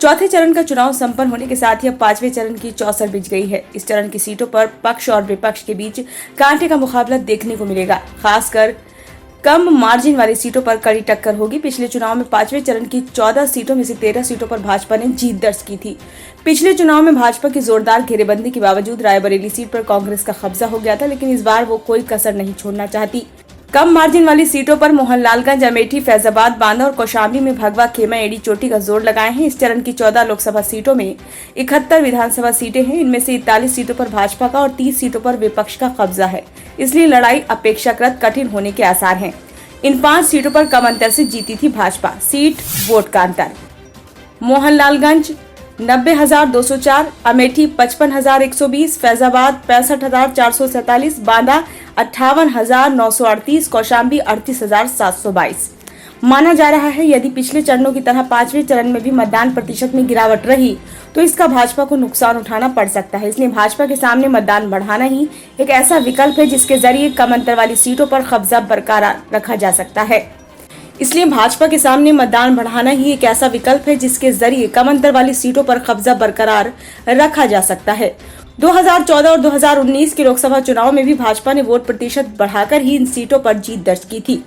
चौथे चरण का चुनाव संपन्न होने के साथ ही अब पांचवें चरण की चौसर बिछ गई है। इस चरण की सीटों पर पक्ष और विपक्ष के बीच कांटे का मुकाबला देखने को मिलेगा। खासकर कम मार्जिन वाली सीटों पर कड़ी टक्कर होगी। पिछले चुनाव में पांचवें चरण की 14 सीटों में से 13 सीटों पर भाजपा ने जीत दर्ज की थी। पिछले चुनाव में भाजपा की जोरदार घेरेबंदी के बावजूद रायबरेली सीट पर कांग्रेस का कब्जा हो गया था, लेकिन इस बार वो कोई कसर नहीं छोड़ना चाहती। कम मार्जिन वाली सीटों पर मोहनलालगंज, अमेठी, फैजाबाद, बांदा और कौशाम्बी में भगवा, खेमा, एड़ी चोटी का जोर लगाए हैं। इस चरण की 14 लोकसभा सीटों में 71 विधानसभा सीटें हैं। इनमें से 41 सीटों पर भाजपा का और 30 सीटों पर विपक्ष का कब्जा है, इसलिए लड़ाई अपेक्षाकृत कठिन होने के आसार हैं। इन 5 सीटों पर कम अंतर से जीती थी भाजपा। सीट वोट का अंतर: मोहनलालगंज 90,204, अमेठी 55,120, फैजाबाद 65,447, बांदा 58,938, कौशाम्बी 38,722। माना जा रहा है यदि पिछले चरणों की तरह पांचवें चरण में भी मतदान प्रतिशत में गिरावट रही तो इसका भाजपा को नुकसान उठाना पड़ सकता है। इसलिए भाजपा के सामने मतदान बढ़ाना ही एक ऐसा विकल्प है जिसके जरिए कम अंतर वाली सीटों पर कब्जा बरकरार रखा जा सकता है। इसलिए भाजपा के सामने मतदान बढ़ाना ही एक ऐसा विकल्प है जिसके जरिए कम अंतर वाली सीटों पर कब्जा बरकरार रखा जा सकता है। 2014 और 2019 के लोकसभा चुनाव में भी भाजपा ने वोट प्रतिशत बढ़ाकर ही इन सीटों पर जीत दर्ज की थी।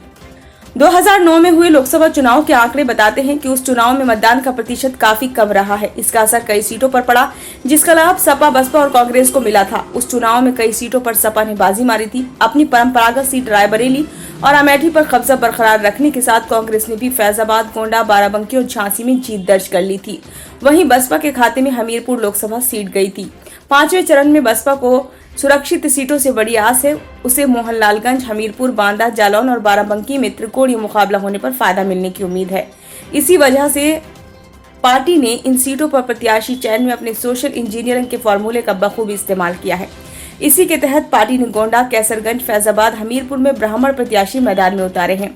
2009 में हुए लोकसभा चुनाव के आंकड़े बताते हैं कि उस चुनाव में मतदान का प्रतिशत काफी कम रहा है। इसका असर कई सीटों पर पड़ा, जिसका लाभ सपा, बसपा और कांग्रेस को मिला था। उस चुनाव में कई सीटों पर सपा ने बाजी मारी थी। अपनी परंपरागत सीट रायबरेली और अमेठी पर कब्जा बरकरार रखने के साथ कांग्रेस ने भी फैजाबाद, गोंडा, बाराबंकी और झांसी में जीत दर्ज कर ली थी। वहीं बसपा के खाते में हमीरपुर लोकसभा सीट गई थी। पांचवें चरण में बसपा को सुरक्षित सीटों से बड़ी आस है। उसे मोहनलालगंज, हमीरपुर, बांदा, जालौन और बाराबंकी में त्रिकोणीय मुकाबला होने पर फायदा मिलने की उम्मीद है। इसी वजह से पार्टी ने इन सीटों पर प्रत्याशी चयन में अपने सोशल इंजीनियरिंग के फॉर्मूले का बखूबी इस्तेमाल किया है। इसी के तहत पार्टी ने गोंडा, कैसरगंज, फैजाबाद, हमीरपुर में ब्राह्मण प्रत्याशी मैदान में उतारे हैं।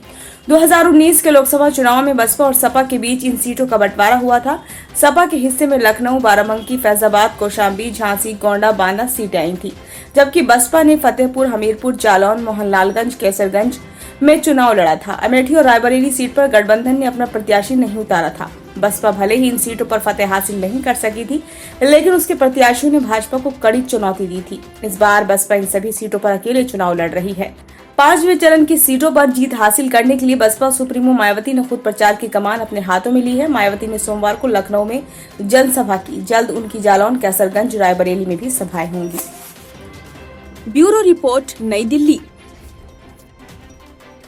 2019 के लोकसभा चुनाव में बसपा और सपा के बीच इन सीटों का बंटवारा हुआ था। सपा के हिस्से में लखनऊ, बाराबंकी, फैजाबाद, कौशाम्बी, झांसी, गोंडा, बांदा सीटें आई थी, जबकि बसपा ने फतेहपुर, हमीरपुर, जालौन, मोहनलालगंज, कैसरगंज में चुनाव लड़ा था। अमेठी और रायबरेली सीट पर गठबंधन ने अपना प्रत्याशी नहीं उतारा था। बसपा भले ही इन सीटों पर फतेह हासिल नहीं कर सकी थी, लेकिन उसके प्रत्याशियों ने भाजपा को कड़ी चुनौती दी थी। इस बार बसपा इन सभी सीटों पर अकेले चुनाव लड़ रही है। पांचवें चरण की सीटों पर जीत हासिल करने के लिए बसपा सुप्रीमो मायावती ने खुद प्रचार की कमान अपने हाथों में ली है। मायावती ने सोमवार को लखनऊ में जनसभा की। जल्द उनकी जालौन, कैसरगंज, रायबरेली में भी सभाएं होंगी। ब्यूरो रिपोर्ट, नई दिल्ली।